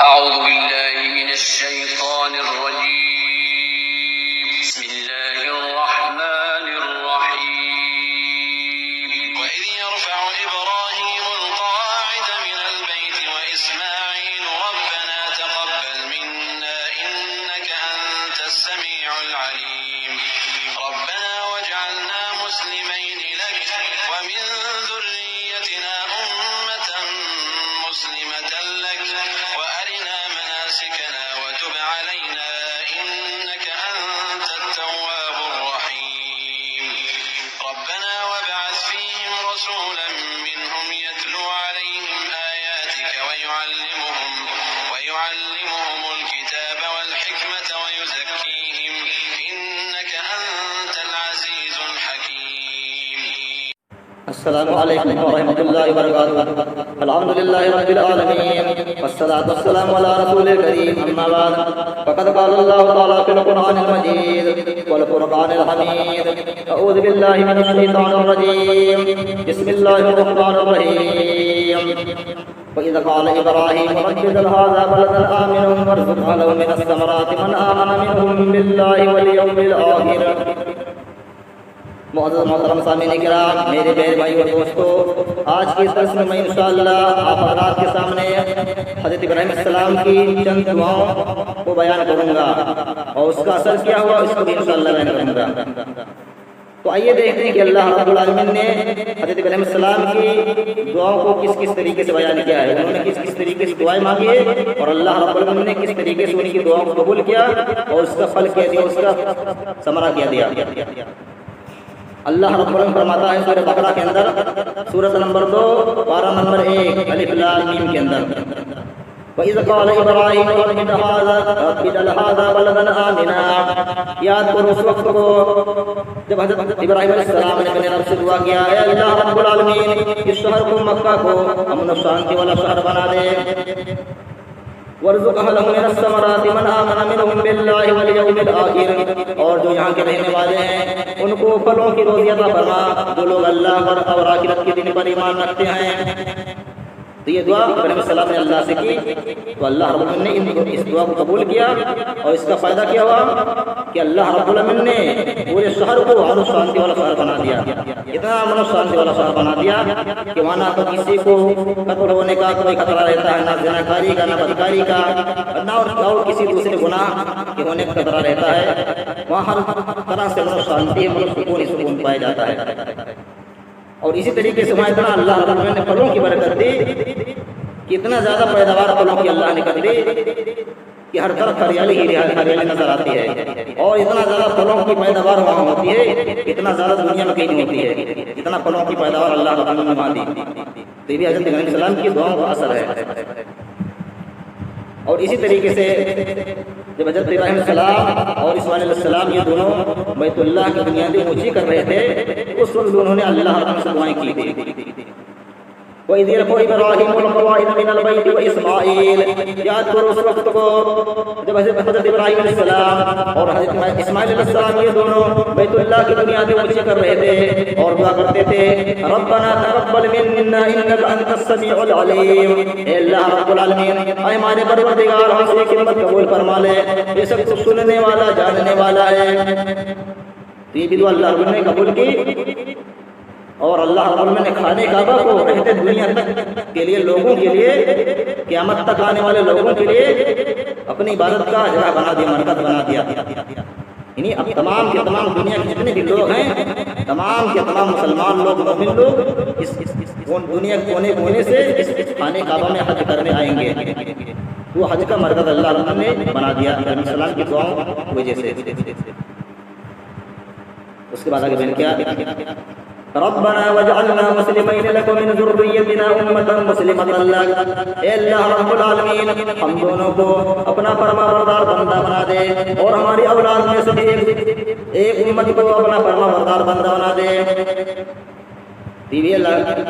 أعوذ بالله من الشيطان الرجيم. بسم الله الرحمن الرحيم. وإذ يرفع إبراهيم القواعد من البيت وإسماعيل ربنا تقبل منا إنك أنت السميع العليم ربنا واجعلنا مسلمين لك ومن ذريتنا أمة مسلمة لك وأرنا مناسكنا وتب علينا إنك أنت التواب الرحيم ربنا وابعث فيهم رسولا منهم يتلو عليهم آياتك ويعلمهم الكتاب والحكمة ويزكيهم إنك أنت العزيز الحكيم. السلام علیکم ورحمۃ اللہ وبرکاتہ. الحمد للہ رب العالمین والصلاة والسلام علی رسول کریم. اما بعد فقد قال اللہ تعالی فی القرآن المجید والفرقان الحمید. اعوذ باللہ من الشیطان الرجیم. بسم اللہ الرحمن الرحیم. وَإِذْ قَالَ إِبْرَاهِيمُ رَبِّ اجْعَلْ هَٰذَا بَلَدًا آمِنًا وَارْزُقْ أَهْلَهُ مِنَ الثَّمَرَاتِ مَنْ آمَنَ مِنْهُم بِاللَّهِ وَالْيَوْمِ الْآخِرِ. معزز محترم سامعین کرام، میرے پیارے بھائی اور دوستو، آج کی اس درس میں میں انشاءاللہ آپ حضرات کے سامنے حضرت ابراہیم علیہ السلام کی چند دعاؤں کو بیان کروں گا اور اس کا اثر کیا ہوا اس کو بھی انشاءاللہ بیان کروں گا. تو آئیے دیکھتے ہیں کہ اللہ رب العالمین نے حضرت ابراہیم علیہ السلام کی دعاؤں کو کس کس طریقے سے بیان کیا ہے. انہوں نے کس کس طریقے سے دعائیں مانگی ہے اور اللہ رب العالمین نے کس طریقے سے ان کی دعاؤں کو قبول کیا اور اس کا پھل کیا دیا، اس کا ثمرہ کیا دیا. اللہ رب العالمین فرماتا ہے سورہ بقرہ کے اندر، سورۃ نمبر 2 پارہ نمبر 1 الف لام میم کے اندر، وَإِذْ قَالَ إِبْرَاهِيمُ رَبِّ اجْعَلْ هَٰذَا بَلَدًا آمِنًا. یاد کرو اس وقت کو جب حضرت ابراہیم علیہ السلام نے اپنے رب سے دعا کیا، اے اللہ رب العالمین اس شہر کو، مکہ کو امن و شانتی والا شہر بنا دے. وَارْزُقْ أَهْلَهُ مِنَ الثَّمَرَاتِ مَنْ آمَنَ مِنْهُم بِاللَّهِ وَالْيَوْمِ الْآخِرِ. اور جو یہاں کے رہنے والے ہیں ان کو پھلوں کی روزی عطا فرما، جو لوگ اللہ پر اور آخرت کے دن پر ایمان رکھتے ہیں. تو یہ دعا ابراہیم علیہ السلام نے اللہ سے کی تو اللہ رب العالمین نے اس دعا کو قبول کیا اور اس کا فائدہ کیا ہوا کہ اللہ رب العالمین نے پورے شہر کو امن و شانتی والا شہر بنا دیا. اتنا امن و شانتی والا شہر بنا دیا کہ وہاں نہ تو کسی کو قتل ہونے کا کوئی خطرہ رہتا ہے، نہ زناکاری کا، نہ بدکاری کا، نہ اور کسی دوسرے گناہ کے ہونے کا خطرہ رہتا ہے. وہاں ہر طرح سے امن و شانتی، امن و سکون پایا جاتا ہے. اور اسی طریقے سے وہاں اتنا اللہ رب العالمین نے پھلوں کی برکت دی کہ اتنا زیادہ پیداوار پھلوں کی اللہ نے کر دی کہ ہر طرف ہریالی ہی ہریالی نظر آتی ہے. اور اتنا زیادہ پھلوں کی پیداوار وہاں ہوتی ہے، اتنا زیادہ دنیا میں کہیں نہیں ہوتی ہے. اتنا پھلوں کی پیداوار اللہ رب العالمین نے وہاں دی. تو یہ بھی حضرت ابراہیم علیہ السلام کی دعاؤں کا اثر ہے. اور اسی طریقے سے جب حضرت ابراہیم علیہ السلام اور اسماعیل علیہ السلام یہ دونوں بیت اللہ کی بنیادیں اونچی کر رہے تھے، اس وقت انہوں نے اللہ رب سے دعائیں کی تھی. وَإِذْ يَرْفَعُ إِبْرَاهِيمُ الْقَوَاعِدَ مِنَ الْبَيْتِ وَإِسْمَاعِيلُ. یاد کرو اس وقت کو جب حضرت ابراہیم علیہ السلام اور حضرت اسماعیل علیہ السلام یہ دونوں بیت اللہ کی بنیادیں اونچی کر رہے تھے اور دعا کرتے تھے، ربنا تقبل منا انک انت السمیع العلیم. اے اللہ رب العالمین، اے ہمارے پروردگار ہم سے خدمت قبول فرما لے، یہ سب کچھ سننے والا جاننے والا ہے. تو یہ بھی دعا اللہ رب نے قبول کی. اور اللہ رب العالمین نے خانہ کعبہ کو رہتے دنیا تک کے لیے، لوگوں کے لیے، قیامت تک آنے والے لوگوں کے لیے اپنی عبادت کا جگہ بنا دیا، مرکز بنا دیا. یعنی اب تمام کے تمام دنیا کے جتنے بھی لوگ ہیں، تمام کے تمام مسلمان لوگ، مومن لوگ اس دنیا کے کونے کونے سے اس خانہ کعبہ میں حج کرنے آئیں گے. وہ حج کا مرکز اللہ رب العالمین نے بنا دیا ابراہیم علیہ السلام کی دعاؤں کی وجہ سے. اس کے بعد آگے بیان کیا، ربنا واجعلنا مسلمین لک ومن ذریتنا امة مسلمة لک. اے اللہ رب العالمین، ہم دونوں کو اپنا فرما بردار بندہ بنا دے اور ہماری اولاد میں سے ایک امت کو اپنا فرما بردار بندہ بنا دے.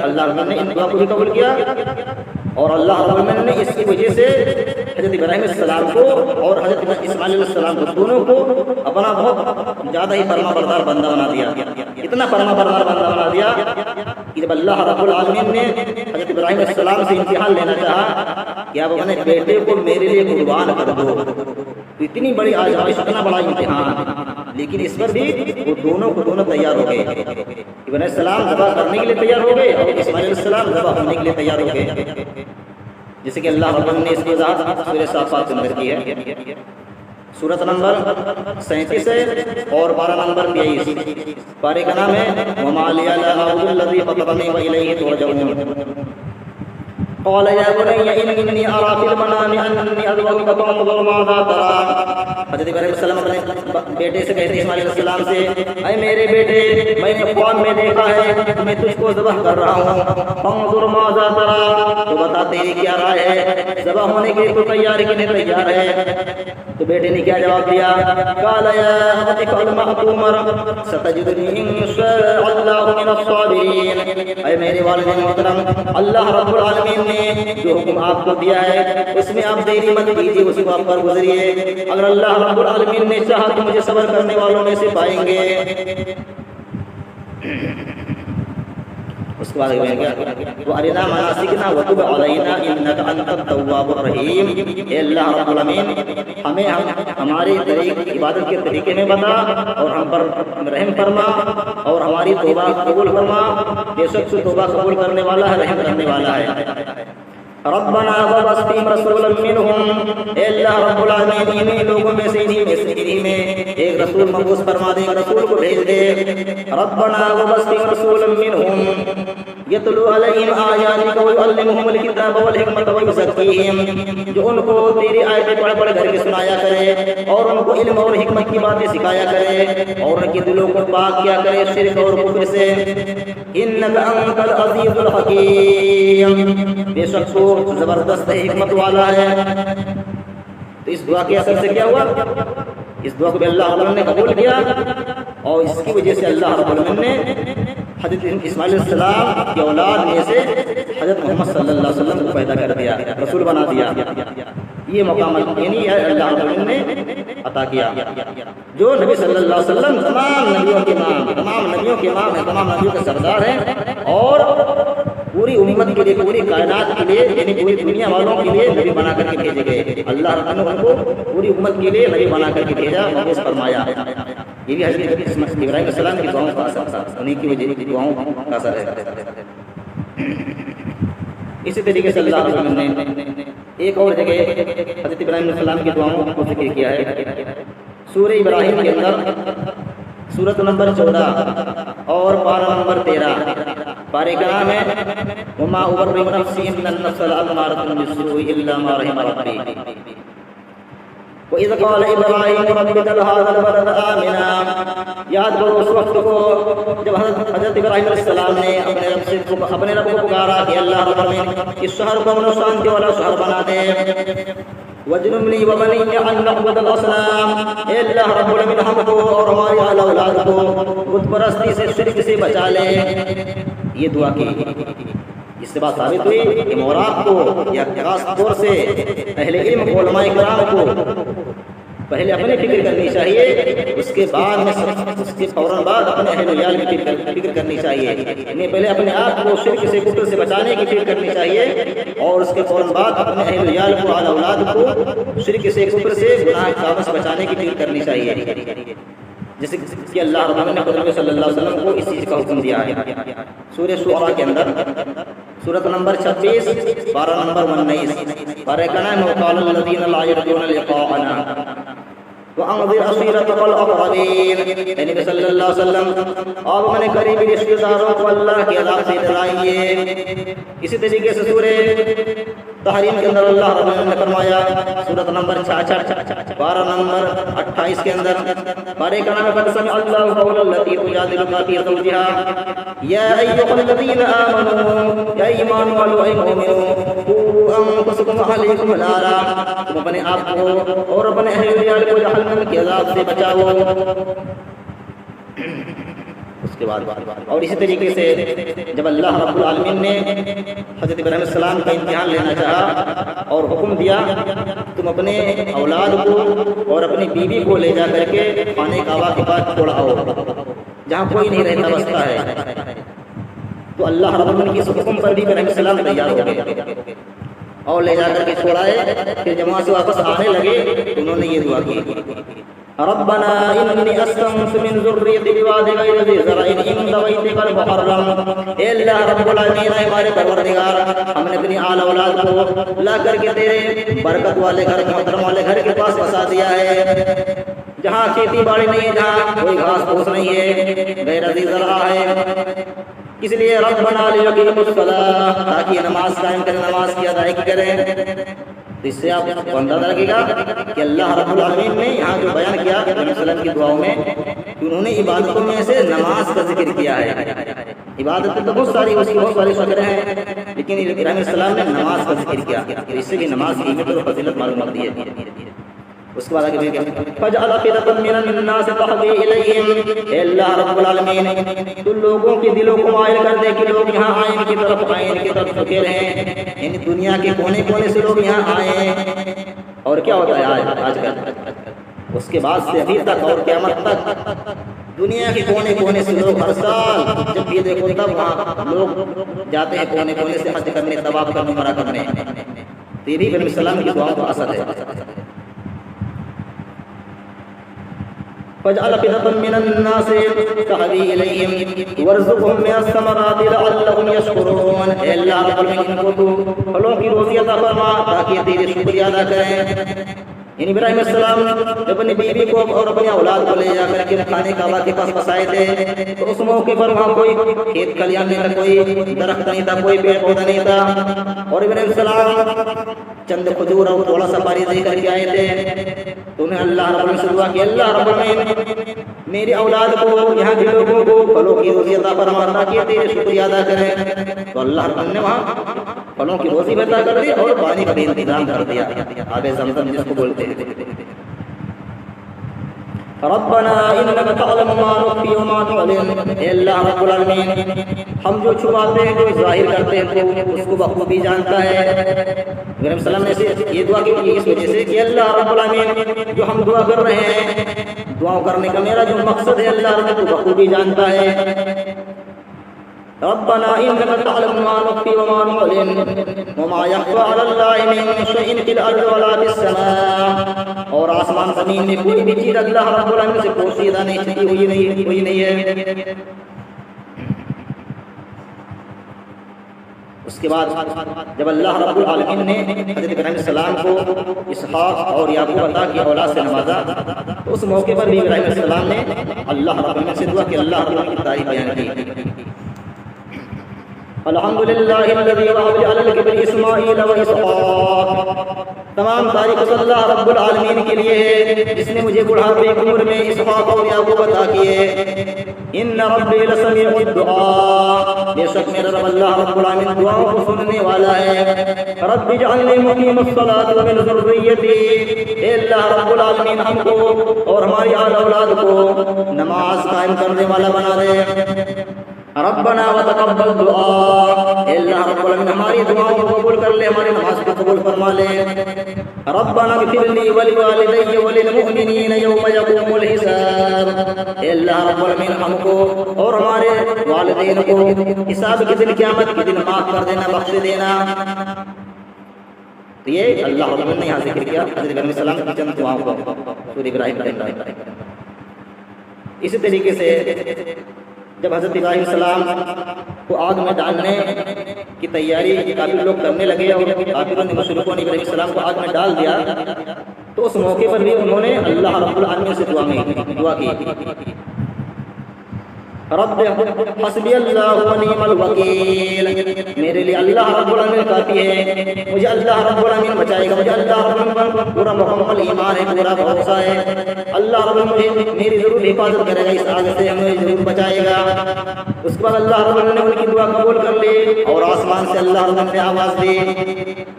اللہ رب نے ان دعا کو بھی قبول کیا اور اللہ رب العالمین نے اس کی وجہ سے حضرت ابراہیم علیہ السلام کو اور حضرت اسماعیل علیہ السلام کو دونوں کو اپنا بہت زیادہ ہی فرما بردار بندہ بنا دیا. اتنا فرما بردار بندہ بنا دیا کہ جب اللہ رب العالمین نے حضرت ابراہیم علیہ السلام سے امتحان لینا چاہا کہ کہ آپ اپنے بیٹے کو میرے لیے قربان کر دو. تو اتنی بڑی آزمائش، اتنا بڑا امتحان، لیکن اس پر بھی وہ دونوں تیار ہو گئے. ابراہیم علیہ السلام ذبح کرنے کے لیے تیار ہو گئے اور اسماعیل علیہ السلام ذبح ہونے کے لیے تیار ہو گئے، جیسے کہ اللہ رب نے اس کی وضاحت سورہ صافات کے اندر کی ہے. سورت نمبر 37 ہے اور پارہ نمبر 23. پارے کا نام ہے وَمَا لِيَ لَا أَعْبُدُ الَّذِي فَطَرَنِي وَإِلَيْهِ تُرْجَعُونَ. قال يا بني إني أرى في المنام أني أذبحك فانظر ماذا ترى. حضرت ابراہیم علیہ السلام اپنے بیٹے سے کہتے ہیں اسماعیل علیہ السلام سے، اے میرے بیٹے، میں نے خواب میں دیکھا ہے میں تجھ کو ذبح کر رہا ہوں، فانظر ماذا ترى، تو بتا تیری کیا رائے ہے، ذبح ہونے کے تو تیار کہ نہیں تیار ہے. تو بیٹے نے کیا جواب دیا؟ قال يا أبت افعل ما تؤمر ستجدني إن شاء الله من الصابرين. اے میرے والد محترم، اللہ رب العالمین نے جو حکم آپ کو دیا ہے اس میں آپ دیری مت کیجیے، اسی کو آپ پر گزریے. اگر اللہ رب العالمین نے چاہا تو مجھے صبر کرنے والوں میں سے پائیں گے. اس کے بعد وَأَرِنَا مَنَاسِكَنَا وَتُبْ عَلَيْنَا إِنَّكَ أَنْتَ التَّوَّابُ الرَّحِيمُ. اے اللہ رب العالمین، ہمیں ہمارے عبادت کے طریقے میں بتا اور ہم پر رحم فرما اور ہماری توبہ قبول فرما، بے شک تو توبہ قبول کرنے والا ہے، رحم کرنے والا ہے. ربنا وابعث فيهم رسولا منهم. اے اللہ رب العالمین، انہی لوگوں میں سے انہی میں ایک رسول مبعوث فرما دے، رسول کو بھیج دے. ربنا وابعث فيهم رسولا منهم يتلو عليهم آياتك ويعلمهم الكتاب والحكمة ويزكيهم. جو ان کو تیری آیتیں پڑھ پڑھ کر کے سنایا کرے اور ان کو علم اور حکمت کی باتیں سکھایا کرے اور ان کے دلوں کو پاک کیا کرے شرک اور کفر سے. انك انت العزيز الحكيم. بے شک تو زبردست حکمت والا ہے. تو اس دعا کے اثر سے کیا ہوا؟ اس دعا کو بھی اللہ رب العالمین نے قبول کیا اور اس کی وجہ سے اللہ رب العالمین نے حضرت اسماعیل علیہ السلام کی اولاد میں سے حضرت محمد صلی اللہ علیہ وسلم کو پیدا کر دیا، رسول بنا دیا. یہ مقام یعنی اللہ رب العالمین نے عطا کیا. جو نبی صلی اللہ علیہ وسلم تمام نبیوں کے امام، تمام نبیوں کے امام ہیں، تمام نبیوں کے سردار ہیں اور پوری امت کے لیے، پوری کائنات کے لیے، یعنی پوری دنیا والوں کے لیے نبی بنا کر کے بھیجے گئے. اللہ رب نے ان کو پوری امت کے لیے نبی بنا کر کے بھیجا، مبعوث فرمایا. یہ بھی حضرت ابراہیم علیہ السلام کی دعاؤں کا اثر تھا، انہیں کی وجہ سے دعاؤں کا اثر ہے. اسی طریقے سے اللہ رب نے ایک اور جگہ حضرت ابراہیم علیہ السلام کی دعاؤں کو ذکر کیا ہے. سورہ ابراہیم کے اندر سورت نمبر 14 اور پارہ نمبر 13. پارے کا نام ہے وَمَا أُبَرِّئُ نَفْسِي إِنَّ النَّفْسَ لَأَمَّارَةٌ بِالسُّوءِ إِلَّا مَا رَحِمَ رَبِّي. وَإِذْ قَالَ إِبْرَاهِيمُ رَبِّ اجْعَلْ هَٰذَا الْبَلَدَ آمِنًا. یاد کرو اس وقت کو جب حضرت ابراہیم علیہ السلام نے اپنے رب کو پکارا کہ اللہ رب العالمین اس شہر کو امن و شانتی والا شہر بنا دے. وَاجْنُبْنِي وَبَنِيَّ أَن نَّعْبُدَ الْأَصْنَامَ. اے اللہ رب العالمین ہم کو اور ہماری اہل اولاد کو بت پرستی سے، شرک سے بچا لے. یہ دعا کی. اس سے بات ثابت ہوئی کہ مورات کو یا خاص طور سے اہل علم کو، علماء کرام کو پہلے اپنی فکر کرنی چاہیے، اس کے بعد میں اس کے فوراً بعد اپنے اہل ویال کی فکر کرنی چاہیے. یعنی پہلے اپنے آپ کو شرک سے، کفر سے بچانے کی فکر کرنی چاہیے اور اس کے فوراً بعد اپنے اہل ویال کو، اعلی اولاد کو شرک سے، کفر سے، گناہ کاموں سے بچانے کی فکر کرنی چاہیے. جیسے کہ اللہ رب العالمین نے نبی صلی اللہ علیہ وسلم کو اس چیز کا حکم دیا ہے. سورہ شعراء کے اندر سورت نمبر 26 پارہ نمبر 19. پارے کا نام ہے وَقَالَ الَّذِينَ لَا يَرْجُونَ لِقَاءَنَا وَأَنذِرْ عَشِيرَتَكَ الْأَقْرَبِينَ. اے نبی صلی اللہ علیہ وسلم آپ اپنے قریبی رشتہ داروں کو اللہ کے عذاب سے ڈرائیے. اسی طریقے سے سورہ تحریم کے اندر اللہ رب العالمین نے فرمایا سورت نمبر 66 پارہ نمبر 28 کے اندر. پارے کا نام ہے قد سمع اللہ قول التی تجادلک فی زوجها یا ایھا الذین آمنوا، یا ایمان والو، اے مومنو، قوا انفسکم واہلیکم نارا. تم اپنے آپ کو اور اپنے اہل ویال کو جہنم کے عذاب سے بچاؤ. اس کے بعد اور اسی طریقے سے جب اللہ رب العالمین نے حضرت ابراہیم علیہ السلام کا امتحان لینا چاہا اور حکم دیا تم اپنے اولاد کو اور اپنی بیوی کو لے جا کر کے خانہ کعبہ کے پاس چھوڑاؤ جہاں کوئی نہیں رہتا بستا ہے. تو اللہ رب العالمین کی اس حکم پر بھی ابراہیم علیہ السلام تیار ہو گئے اور لے جا کر کے چھوڑائے. پھر جب وہاں سے واپس آنے لگے تو انہوں نے یہ دعا کی ربنا انی اسکنت من ذریتی بواد غیر ذی زرع عند بیتک المحرم. اے اللہ رب العالمین ہمارے پروردگار ہم نے اپنی آل اولاد کو لا کر کے تیرے برکت والے گھر محترم والے گھر کے پاس بسا دیا ہے جہاں کھیتی باڑی نہیں ہے, جہاں کوئی گھاس پھوس نہیں ہے, غیر ذی زرع ہے. اس لیے ربنا لیقیموا الصلاۃ تاکہ نماز قائم کریں, نماز کی ادائیگی کریں. اس سے آپ کو اندازہ لگے گا کہ اللہ رب العالمین نے یہاں جو بیان کیا نبی صلی اللہ علیہ وسلم کی دعاؤں میں کہ انہوں نے عبادتوں میں سے نماز کا ذکر کیا ہے. عبادت تو بہت ساری, اس کی بہت ساری شکلیں ہیں, لیکن ابراہیم علیہ السلام نے نماز کا ذکر کیا. اس سے بھی نماز کی اہمیت اور فضیلت معلوم ہوتی ہے. اس کے بعد آگے فجعل افئدة من الناس تهوي إليهم. اے اللہ رب العالمین تو لوگوں کے دلوں کو مائل کر دے کہ لوگ یہاں آئیں, ان کی طرف آئیں, ان کی طرف جھکے رہیں. یعنی دنیا کے کونے کونے سے لوگ یہاں آئیں. اور کیا ہوتا ہے آج کل, اس کے بعد سے ابھی تک اور قیامت تک دنیا کے کونے کونے سے لوگ ہر سال جب یہ دیکھو تب وہاں لوگ جاتے ہیں کونے کونے سے حج کرنے, طواف کرنے, عمرہ کرنے. تو یہ بھی نبی السلام کی دعا کا اثر ہے. فاجعل أفئدة من الناس تهوي إليهم وارزقهم من الثمرات لعلهم يشكرون. اے اللہ رب العالمین ان کو تو پھلوں کی روزی عطا فرما تاکہ تیرے شکریہ ادا کریں. یعنی ابراہیم علیہ السلام جب اپنی بیوی کو اور اپنی اولاد کو لے جا کر کے کھانے کعبہ کے پاس بسائے تھے تو اس موقع پر وہاں کوئی کھیت کھلیان نہیں تھا, کوئی درخت نہیں تھا, کوئی پیڑ پودا نہیں تھا. اور ابراہیم علیہ السلام چند کھجور اور تھوڑا سا پانی دے کر کے آئے تھے. تو انہیں اللہ رب العالمین سے دعا کہ اللہ رب العالمین میری اولاد کو, یہاں کے لوگوں کو پھلوں کی روزی عطا فرما تاکہ تیرے شکریہ ادا کریں. تو اللہ رب العالمین نے وہاں پھلوں کی روزی عطا کر دی اور پانی کا بھی انتظام کر دیا. آب زمزم جس کو بولتے ہیں. ربنا انك تعلم ما نخفي وما نعلن. اے اللہ رب العالمین ہم جو چھپاتے ہیں جو ظاہر کرتے ہیں تو اس کو بخوبی جانتا ہے. نبی علیہ السلام نے یہ دعا کی اس وجہ سے کہ اللہ رب العالمین جو ہم دعا کر رہے ہیں, دعا کرنے کا میرا جو مقصد ہے اللہ رب تو بخوبی جانتا ہے. ربنا انك تعلم ما نخفي وما نعلن وما يخفى على الله من شيء في الارض ولا في السماء. اور آسمان زمین میں کوئی بھی چیز اللہ رب العالمین سے پوشیدہ نہیں, چھپی ہوئی نہیں ہے. اس کے بعد جب اللہ رب العالمین نے حضرت ابراہیم علیہ السلام کو اسحاق اور یعقوب عطا کی اولاد سے نوازا تو اس موقع پر بھی ابراہیم علیہ السلام نے اللہ رب العالمین سے دعا کہ اللہ رب العالمین کی تعریف بیان کی. الحمدللہ الذی وهب على الكبر اسماعیل و اسحاق. تمام تعریف صلی اللہ رب العالمین کے لیے ہے جس نے مجھے بڑھاپے کی عمر میں اسحاق اور یعقوب عطا کیے. ان ربی لسمیع الدعاء. بے شک میرا رب اللہ رب العالمین دعاؤں کو سننے والا ہے. رب اجعلنی مقیم الصلاۃ ومن ذریتی. اے اللہ رب العالمین ہم کو اور ہماری آل اولاد کو نماز قائم کرنے والا بنا دے. ربنا وتقبل دعاء. اے اللہ رب العالمین ہماری دعاؤں کو قبول کر لے, ہماری نماز کو قبول فرما لے. ربنا اغفر لي ولوالدي وللمؤمنين يوم يقوم الحساب. اے اللہ رب العالمین ہم کو اور ہمارے والدین کو حساب کے دن, قیامت کے دن معاف کر دینا, بخش دینا. تو یہ اللہ رب العالمین نے یہاں ذکر کیا حضرت ابراہیم علیہ السلام کی چند دعاؤں کو سورہ ابراہیم کے اندر. اسی طریقے سے جب حضرت ابراہیم علیہ السلام کو آگ میں ڈالنے کی تیاری کافی لوگ کرنے لگے اور کافروں نے, مشرکوں نے ابراہیم علیہ السلام کو آگ میں ڈال دیا تو اس موقع پر بھی انہوں نے اللہ رب العالمین سے دعا کی. رب حسبی اللہ ونعم الوکیل. میرے لیے اللہ رب العالمین کافی ہے, مجھے اللہ رب العالمین بچائے گا, مجھے اللہ رب العالمین پر پورا مکمل ایمان ہے, پورا بھروسہ ہے. اللہ رب العالمین میری ضرور حفاظت کرے گا, اس آگ سے ہمیں ضرور بچائے گا. اس کے بعد اللہ رب العالمین نے ان کی دعا قبول کر لی اور آسمان سے اللہ رب العالمین نے آواز دی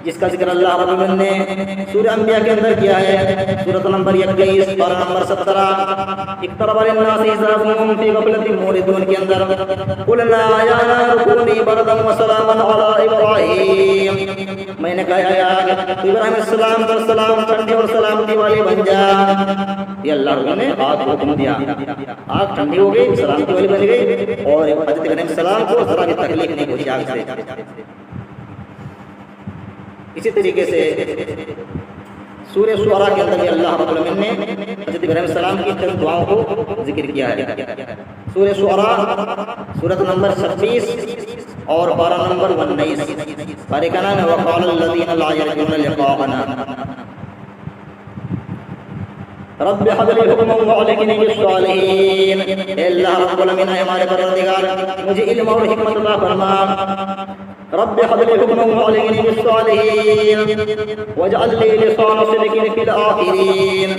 جس کا ذکر اللہ رب العالمین نے سورہ انبیاء کے اندر کیا ہے. سورۃ نمبر 21 پارہ نمبر 17 اقترب للناس حسابهم فی غفلۃ موردون کے اندر قلنا یا نار کونی بردا وسلاما علی ابراہیم. میں نے کہا یا ابراہیم علیہ السلام پر سلام ٹھنڈی اور سلامتی والی بن جا. یہ اللہ نے آگ کو حکم دیا, آگ ٹھنڈی ہو گئی, سلامتی والی بن گئی اور حضرت ابراہیم علیہ السلام کو ذرا بھی تکلیف نہیں پہنچی آگ سے. اسی طریقے سے سورہ شعراء کے اندر بھی اللہ رب العالمین نے حضرت ابراہیم علیہ السلام کی چند دعاؤں کو ذکر کیا ہے. سورہ شعراء سورۃ نمبر 26 اور پارہ نمبر 19. پارے کا نام ہے وقال الذین لا یرجون لقاءنا رب حب لی حکما والحقنی بالصالحین. اے اللہ رب العالمین ہمارے پروردگار مجھے علم اور حکمت عطا فرما. رب حب لی حکما والحقنی بالصالحین واجعل لی لسان صدق فی الآخرین.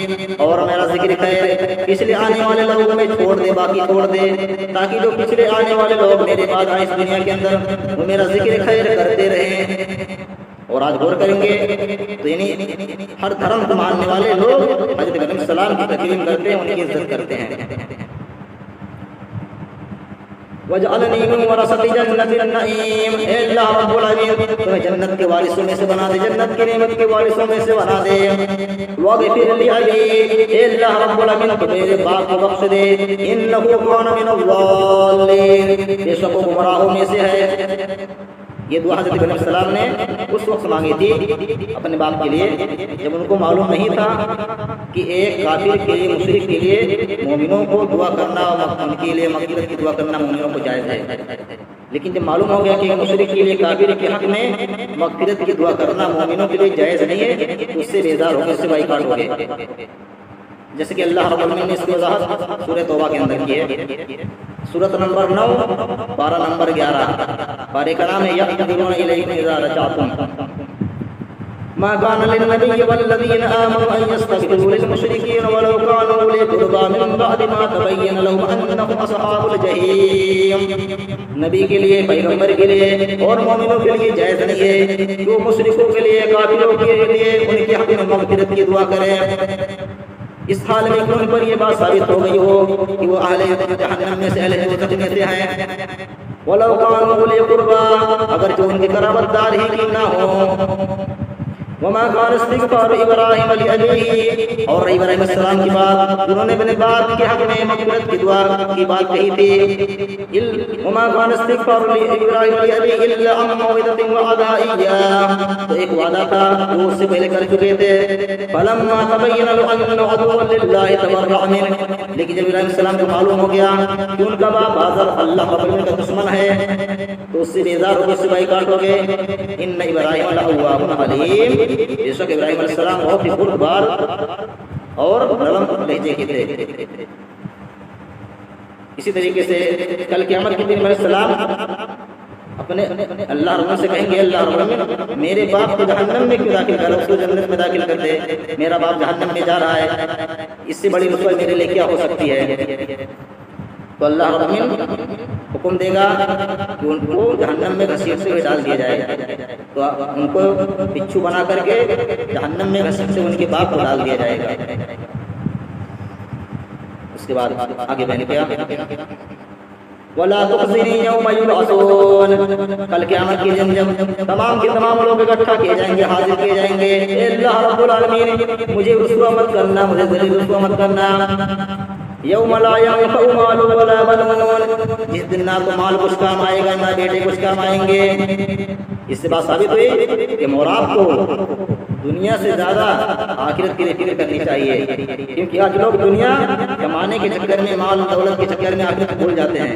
اور میرا ذکر خیر پچھلے آنے والے لوگوں میں چھوڑ دے، باقی چھوڑ دے، تاکہ جو پچھلے آنے والے لوگ میرے بعد آئے اس دنیا کے اندر وہ میرا ذکر خیر کرتے رہیں. اور آج غور کریں گے تو یعنی ہر دھرم کو ماننے والے لوگ حضرت ابراہیم علیہ السلام کی تکریم کرتے ہیں، ان کی عزت کرتے ہیں. وَاجْعَلْنِي مِنْ وَرَثَةِ جَنَّةِ النَّعِيمِ. اے اللہ رب العالمین تمہیں جنت کے وارثوں میں سے بنا دے، جنت کی نعمت کے وارثوں میں سے بنا دے. وَاغْفِرْ لِأَبِي. اے اللہ رب العالمین تو میرے باپ کو بخش دے. إِنَّهُ كَانَ مِنَ الضَّالِّينَ. بے شک وہ گمراہوں میں سے ہے. یہ دعا حضرت ابراہیم علیہ السلام نے اس وقت مانگی تھی اپنے باپ کے لیے جب ان کو معلوم نہیں تھا کہ ایک کافر کے لیے، مشرک کے لیے مومنوں کو دعا کرنا، ان کے لیے مغفرت کی دعا کرنا مومنوں کو جائز ہے. لیکن جب معلوم ہو گیا کہ مشرک کے لیے، کافر کے حق میں مغفرت کی دعا کرنا مومنوں کے لیے جائز نہیں ہے تو اس سے بیزار ہو گئے، اس سے بائیکاٹ ہو گئے. جیسے کہ اللہ رب العالمین نے اس کی وضاحت سورہ توبہ کے اندر کی ہے. سورۃ نمبر 9 پارہ نمبر 11. پارے کا نام ہے یعتذرون الیکم اذا رجعتم ما كان للنبي والذين آمنوا أن يستغفروا للمشركين ولو كانوا أولي قربى من بعد ما تبين لهم أنهم أصحاب الجحيم. نبی کے لیے، پیغمبر کے لیے اور مومنوں کے لیے جائز نہیں ہے جو مشرکوں کے لیے، کافروں کے لیے ان کے حق میں مغفرت کی دعا کریں اس حال میں کہ ان پر یہ بات ثابت ہو گئی ہو کہ وہ اہل جہنم میں سے، اہل دوزخ میں سے ہیں. وَلَوْ كَانُوا أُولِي قُرْبَىٰ. اگر جو ان کے قرابت دار ہی کیوں نہ ہو. وَمَا كَانَ اسْتِغْفَارُ إِبْرَاهِيمَ لِأَبِيهِ. اور ابراہیم علیہ السلام کی بات انہوں نے اپنے باپ کے حق میں مغفرت کی دعا کی بات کہی تھی. وَمَا كَانَ اسْتِغْفَارُ إِبْرَاهِيمَ لِأَبِيهِ إِلَّا عَن مَّوْعِظَةٍ وَعَدَهَا إِيَّاهُ. تو ایک وعدہ تھا وہ اس سے پہلے کر چکے تھے. فَلَمَّا تَبَيَّنَ لَهُ أَنَّهُ عَدُوٌّ لِلَّهِ تَبَرَّأَ مِنْهُ. لیکن جب ابراہیم علیہ السلام کو معلوم ہو گیا کہ ان کا باپ آزر اللہ رب العالمین کا دشمن ہے تو اس سے بیزار ہو گئے، اس سے بائیکاٹ ہو گئے. إِنَّ إِبْرَاهِيمَ لَأَوَّاهٌ حَلِيمٌ. بے شک ابراہیم علیہ السلام بہت ہی بردبار اور نرم لہجے کے تھے. اسی طریقے سے کل قیامت کے دن علیہ السلام اپنے اللہ رب سے کہیں گے اللہ رب میرے باپ کو جہنم میں کیوں داخل کر، اس کو جنت میں داخل کر دے. میرا باپ جہنم میں جا رہا ہے، اس سے بڑی رسوائی میرے لیے کیا ہو سکتی ہے. تو اللہ رب حکم دے گا کہ ان کو جہنم میں گھسیٹ سے ڈال دیا جائے. تو ان کو بچھو بنا کر کے جہنم میں گھسیٹ سے ان کے باپ کو ڈال دیا جائے گا. اس کے بعد آگے میں نے کیا وَلَا تُخْزِنِي يَوْمَ يُبْعَثُونَ. کل قیامت کے دن جب تمام کے تمام لوگ اکٹھا کیے جائیں گے، حاضر کیے جائیں گے. اے اللہ رب العالمین مجھے رسوا مت کرنا، مجھے ذلیل رسوا مت کرنا. یوم لا ينفع مال ولا بنون. جس دن نہ تو مال کچھ کام آئے گا، نہ بیٹے کچھ کام آئیں گے. اس سے بات ثابت ہوئی کہ موراب کو دنیا سے زیادہ آخرت کے لیے فکر کرنی چاہیے، کیونکہ آج لوگ دنیا کمانے کے چکر میں، مال دولت کے چکر میں آخرت بھول جاتے ہیں.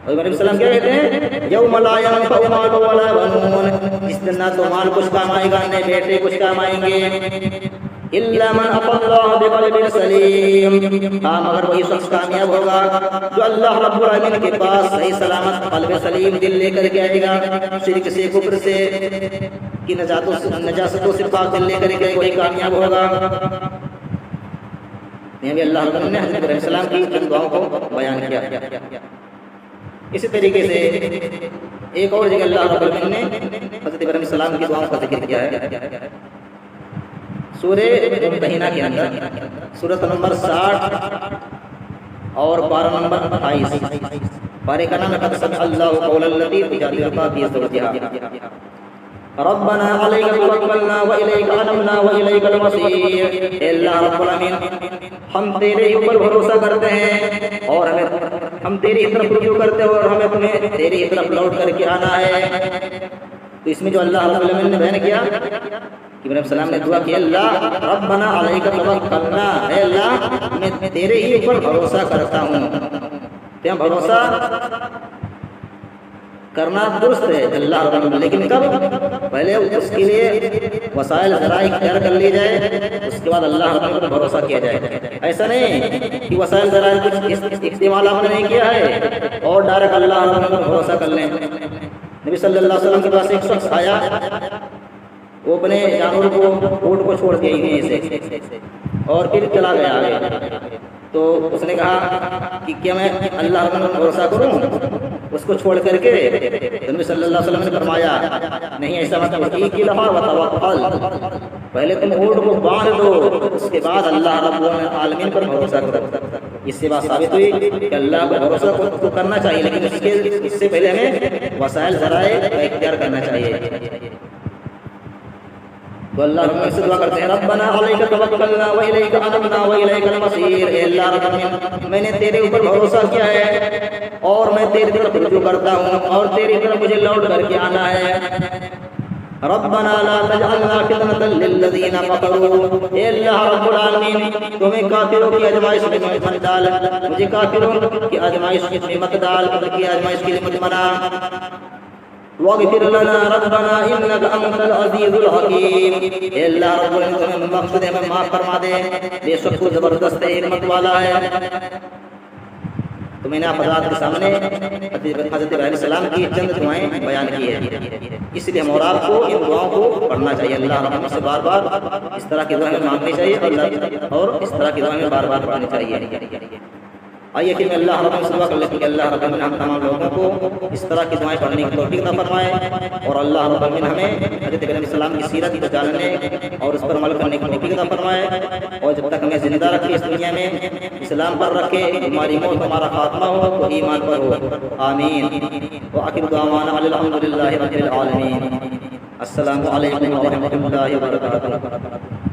اور نبی صلی اللہ علیہ وسلم کیا کہتے ہیں یوم لا ينفع مال ولا بنون. جس دن نہ تو مال کچھ کام آئے گا، نہ بیٹے کچھ کام آئیں گے. الا من اتى الله بقلب سلیم. ہاں مگر وہی شخص کامیاب ہوگا جو اللہ رب العالمین کے پاس صحیح سلامت قلب سلیم دل لے کر کے آئے گا. شرک سے، کفر سے کی نجاستوں سے پاک دل لے کر کے وہی کامیاب ہوگا. یہ بھی اللہ رب العالمین نے حضرت ابراہیم علیہ السلام کی چند دعاؤں کو بیان کیا. اسی طریقے سے ایک اور جگہ اللہ رب العالمین نے حضرت ابراہیم علیہ السلام کی دعاؤں کا ذکر کیا ہے. سورہ ممتحنہ کے اندر سورۃ نمبر 60 اور پارہ نمبر 28. پارے کا نام ہے قد سمع اللہ قول التی تجادلک فی زوجہا ربنا علیک توکلنا والیک انبنا والیک المصیر. اے اللہ رب العالمین ہم تیرے اوپر بھروسہ کرتے ہیں اور ہم تیری طرف رجوع کرتے ہیں اور ہمیں اپنے تیری طرف لوٹ کر کے آنا ہے. تو اس میں جو اللہ رب العالمین نے بیان کیا کہ ابراہیم علیہ السلام نے دعا کی اللہ ربنا علیک توکلنا، اے اللہ میں تیرے ہی اوپر بھروسہ کرتا ہوں۔ تو بھروسہ کرنا درست ہے اللہ رب العالمین، لیکن کب؟ پہلے اس کے لیے وسائل ذرائع اختیار کر لی جائے، اس کے بعد اللہ رب العالمین پر بھروسہ کیا جائے۔ ایسا نہیں کہ وسائل ذرائع کچھ استعمال ہم نے نہیں کیا ہے اور ڈائریکٹ اللہ رب العالمین پر بھروسہ کر لیں۔ نبی صلی اللہ علیہ وسلم کے پاس ایک شخص آیا، وہ اپنے جانور کو اونٹ کو چھوڑ کے یہیں سے اور پھر چلا گیا آگے۔ تو اس نے کہا کہ کیا میں اللہ رب العالمین پر بھروسہ کروں اس کو چھوڑ کر کے؟ تو نبی صلی اللہ علیہ وسلم نے فرمایا نہیں، ایسا مت کرو، ایک لفظ وتوکل، پہلے تم اونٹ کو باندھ دو، اس کے بعد اللہ رب العالمین پر بھروسہ کرو۔ اس سے بات ثابت ہوئی کہ اللہ پر بھروسہ کو کرنا چاہیے، لیکن اس سے پہلے ہمیں وسائل ذرائع کا اختیار کرنا چاہیے۔ تو اللہ رب سے دعا کرتے ہیں ربنا علیک توکلنا والیک انبنا والیک المصیر، اے اللہ رب میں نے تیرے اوپر بھروسہ کیا ہے اور میں تیری طرف رجوع کرتا ہوں اور تیری طرف مجھے لوٹ کر کے آنا ہے۔ ربنا لا تجعلنا فتنة للذین کفروا، اے اللہ رب العالمین تمہیں کافروں کی آزمائش میں مت ڈال، مجھے کافروں کی آزمائش میں مت ڈال، ان کی آزمائش کے لیے مت بنا۔ واغفر لنا ربنا انك انت العزیز الحکیم، اے اللہ رب العالمین تمہیں مقصد میں معاف فرما دے، بے شک تو زبردست حکمت والا ہے۔ تو میں نے آپ حضرات کے سامنے حضرت ابراہیم علیہ السلام کی چند دعائیں بیان کی ہے، اس لیے ہم اور آپ کو ان دعاؤں کو پڑھنا چاہیے، اللہ رب سے بار بار اس طرح کی دعائیں مانگنی چاہیے اور اس طرح کی دعائیں بار بار پڑھنی چاہیے۔ آئیے کہ میں اللہ رب سے دعا کر لیتے ہیں کہ اللہ رب العالمین ہم تمام لوگوں کو اس طرح کی دعائیں پڑھنے کی توفیق عطا فرمائے، اور اللہ رب العالمین ہمیں حضرت ابراہیم علیہ السلام کی سیرت کو جاننے اور اس پر عمل کرنے کی توفیق عطا فرمائے، اور جب تک ہمیں زندہ رکھے اس دنیا میں اسلام پر رکھے، ہماری موت ہمارا خاتمہ ہو تو ایمان پر ہو، آمین۔ وآخر دعوانا الحمد للہ رب العالمین۔ السلام علیکم ورحمۃ اللہ وبرکاتہ۔